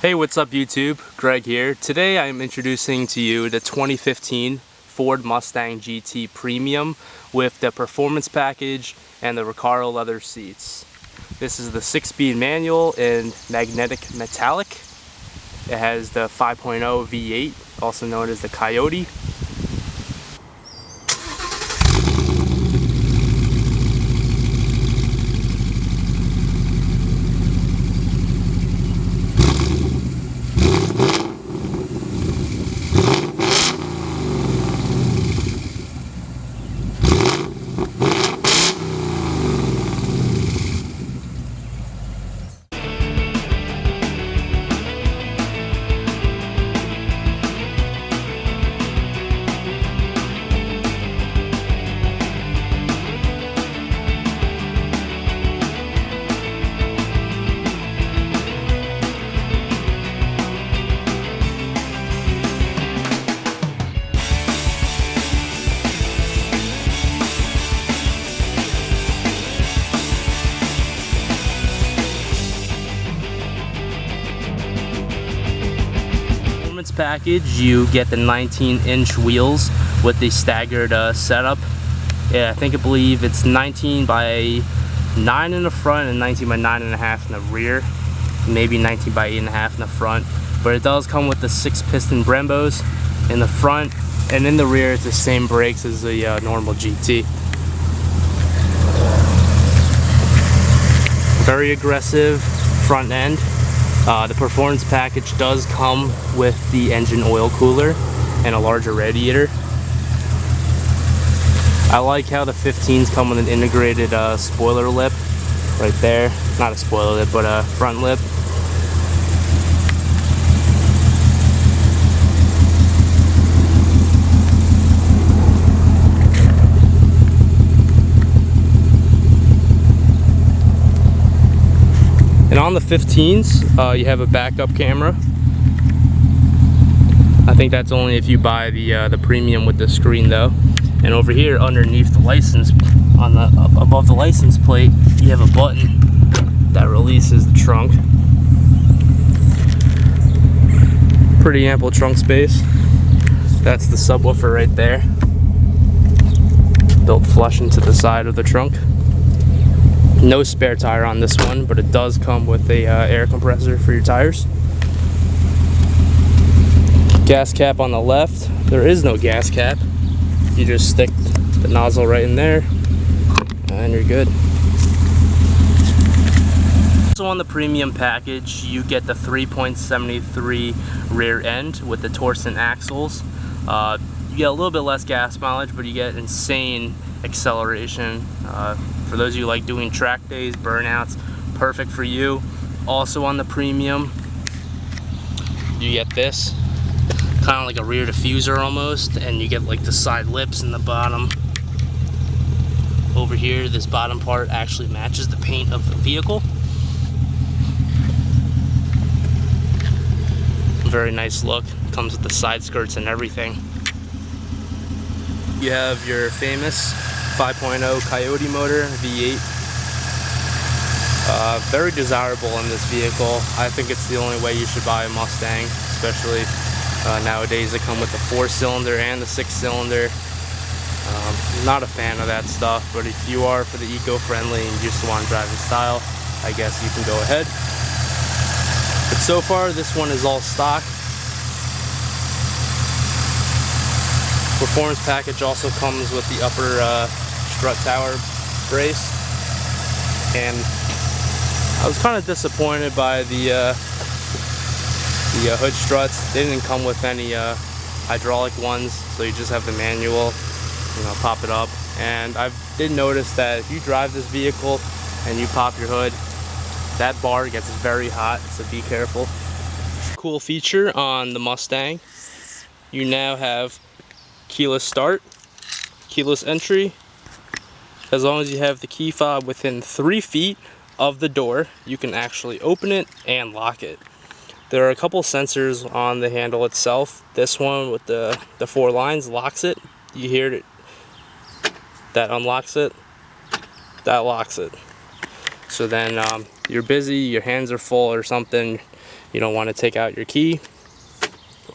Hey, what's up YouTube? Greg here. Today I'm introducing to you the 2015 Ford Mustang GT Premium with the performance package and the Recaro leather seats. This is the 6-speed manual in magnetic metallic. It has the 5.0 V8, also known as the Coyote. Package, you get the 19-inch wheels with the staggered setup. I believe it's 19 by 9 in the front and 19 by 9.5 in the rear, maybe 19 by 8.5 in the front, but it does come with the 6 piston Brembos in the front, and in the rear it's the same brakes as the normal GT. Very aggressive front end. The performance package does come with the engine oil cooler and a larger radiator. I like how the 15s come with an integrated spoiler lip right there. Not a spoiler lip, but a front lip. And on the 15s, you have a backup camera. I think that's only if you buy the premium with the screen though. And over here, underneath the license, above the license plate, you have a button that releases the trunk. Pretty ample trunk space. That's the subwoofer right there, built flush into the side of the trunk. No spare tire on this one, but it does come with a air compressor for your tires. Gas cap on the left. There is no gas cap. You just stick the nozzle right in there and you're good. So on the premium package, you get the 3.73 rear end with the TORSEN Axles. You get a little bit less gas mileage, but you get insane acceleration. For those of you who like doing track days, burnouts, perfect for you. Also on the premium, you get this, kind of like a rear diffuser almost, and you get like the side lips in the bottom. Over here, this bottom part actually matches the paint of the vehicle. Very nice look. Comes with the side skirts and everything. You have your famous 5.0 Coyote motor, V8. Very desirable in this vehicle. I think it's the only way you should buy a Mustang, especially nowadays they come with the 4-cylinder and the 6-cylinder. Not a fan of that stuff, but if you are for the eco-friendly and you just want to drive in style, I guess you can go ahead. But so far, this one is all stock. Performance package also comes with the upper strut tower brace, and I was kind of disappointed by the hood struts. They didn't come with any hydraulic ones, so you just have the manual, pop it up. And I did notice that if you drive this vehicle and you pop your hood, that bar gets very hot, so be careful. Cool feature on the Mustang, you now have keyless start, keyless entry. As long as you have the key fob within 3 feet of the door, you can actually open it and lock it. There are a couple sensors on the handle itself. This one with the 4 lines locks it. You hear it, that unlocks it, that locks it. So then you're busy, your hands are full or something, You don't want to take out your key.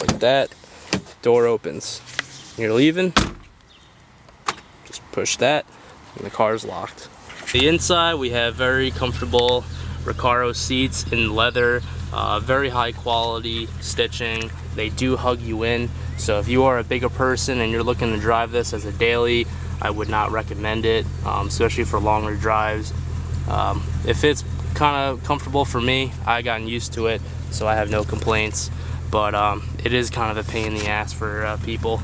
Like that, door opens. You're leaving, just push that, and the car's locked. The inside, we have very comfortable Recaro seats in leather, very high quality stitching. They do hug you in, so if you are a bigger person and you're looking to drive this as a daily, I would not recommend it, especially for longer drives. If it's kind of comfortable for me, I've gotten used to it, so I have no complaints, but it is kind of a pain in the ass for people.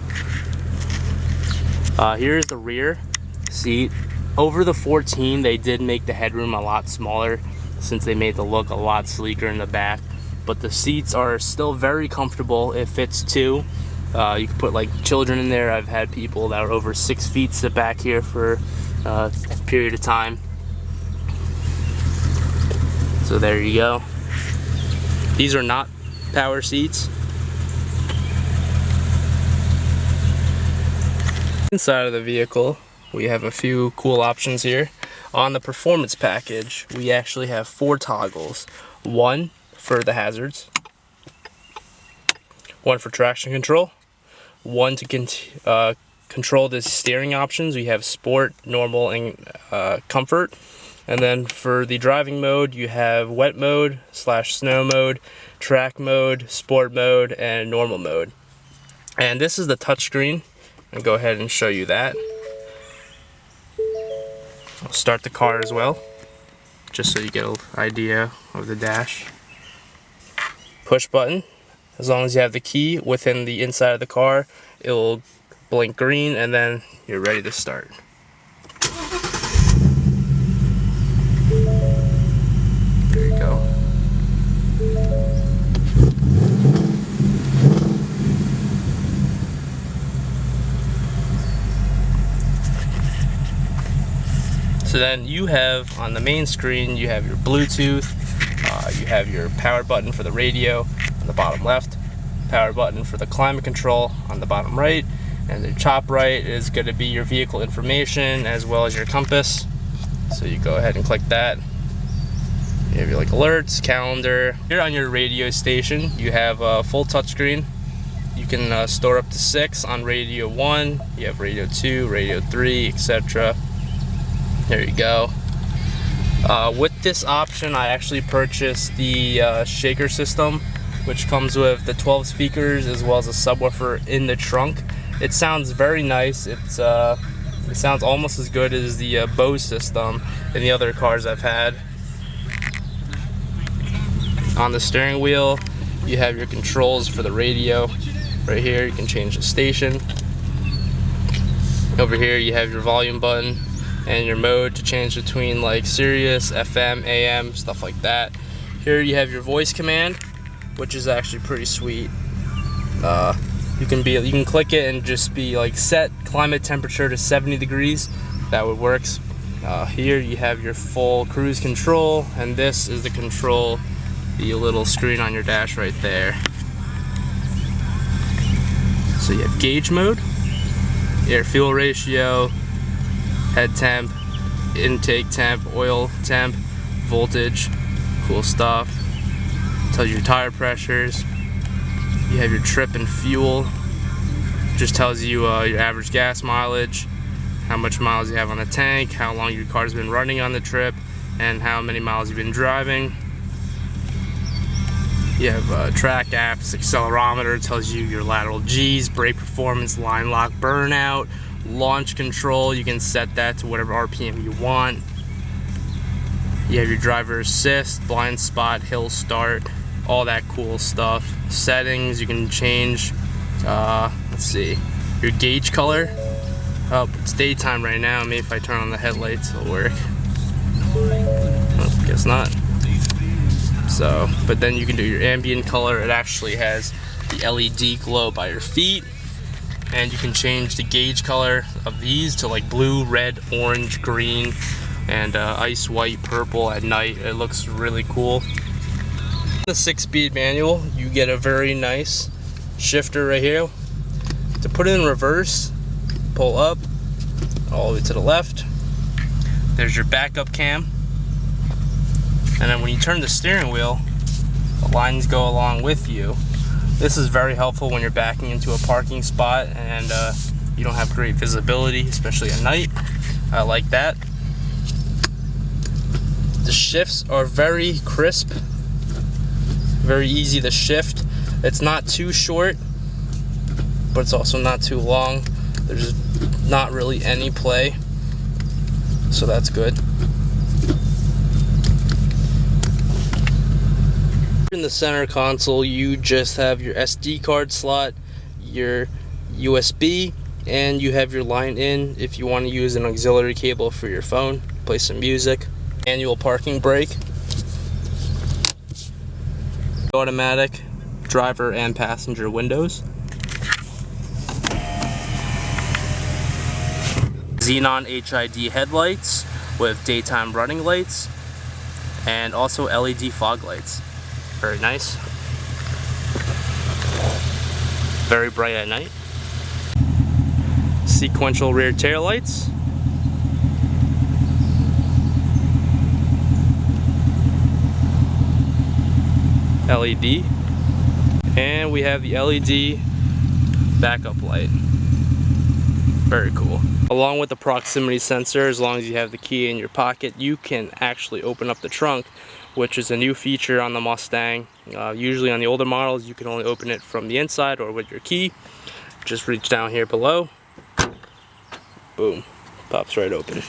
Here's the rear seat. Over the 14, they did make the headroom a lot smaller since they made the look a lot sleeker in the back, but the seats are still very comfortable. It fits two. You can put like children in there. I've had people that are over 6 feet sit back here for a period of time. So there you go. These are not power seats. Inside of the vehicle, we have a few cool options here. On the performance package, we actually have 4 toggles. One for the hazards, one for traction control, one to control the steering options. We have sport, normal, and comfort. And then for the driving mode, you have wet mode / snow mode, track mode, sport mode, and normal mode. And this is the touchscreen. I'll go ahead and show you that. I'll start the car as well, just so you get an idea of the dash. Push button. As long as you have the key within the inside of the car, it will blink green, and then you're ready to start. There you go. So then you have, on the main screen, you have your Bluetooth, you have your power button for the radio on the bottom left, power button for the climate control on the bottom right, and the top right is going to be your vehicle information as well as your compass. So you go ahead and click that. You have your like alerts, calendar. Here on your radio station, you have a full touchscreen. You can store up to 6 on radio 1. You have radio 2, radio 3, etc. There you go. With this option, I actually purchased the shaker system, which comes with the 12 speakers as well as a subwoofer in the trunk. It sounds very nice. It sounds almost as good as the Bose system in the other cars I've had. On the steering wheel, you have your controls for the radio. Right here, you can change the station. Over here, you have your volume button and your mode to change between like Sirius, FM, AM, stuff like that. Here you have your voice command, which is actually pretty sweet. You can click it and just be like set climate temperature to 70 degrees. That would work. Here you have your full cruise control, and this is the control, the little screen on your dash right there. So you have gauge mode, air fuel ratio, head temp, intake temp, oil temp, voltage, cool stuff. Tells you your tire pressures. You have your trip and fuel. Just tells you your average gas mileage, how much miles you have on the tank, how long your car's been running on the trip, and how many miles you've been driving. You have track apps, accelerometer, tells you your lateral G's, brake performance, line lock, burnout, launch control. You can set that to whatever RPM you want. You have your driver assist, blind spot, hill start, all that cool stuff. Settings, you can change, let's see, your gauge color. Oh, it's daytime right now. Maybe if I turn on the headlights, it'll work. Oh, guess not. So, but then you can do your ambient color. It actually has the LED glow by your feet. And you can change the gauge color of these to like blue, red, orange, green, and ice white, purple at night. It looks really cool. The 6-speed manual, you get a very nice shifter right here. To put it in reverse, pull up all the way to the left. There's your backup cam. And then when you turn the steering wheel, the lines go along with you. This is very helpful when you're backing into a parking spot and you don't have great visibility, especially at night. I like that. The shifts are very crisp, very easy to shift. It's not too short, but it's also not too long. There's not really any play, so that's good. In the center console, you just have your SD card slot, your USB, and you have your line in if you want to use an auxiliary cable for your phone, play some music. Manual parking brake, automatic driver and passenger windows, xenon HID headlights with daytime running lights, and also LED fog lights. Very nice. Very bright at night. Sequential rear tail lights. LED. And we have the LED backup light. Very cool. Along with the proximity sensor, as long as you have the key in your pocket, you can actually open up the trunk, which is a new feature on the Mustang. Usually on the older models, you can only open it from the inside or with your key. Just reach down here below. Boom. Pops right open.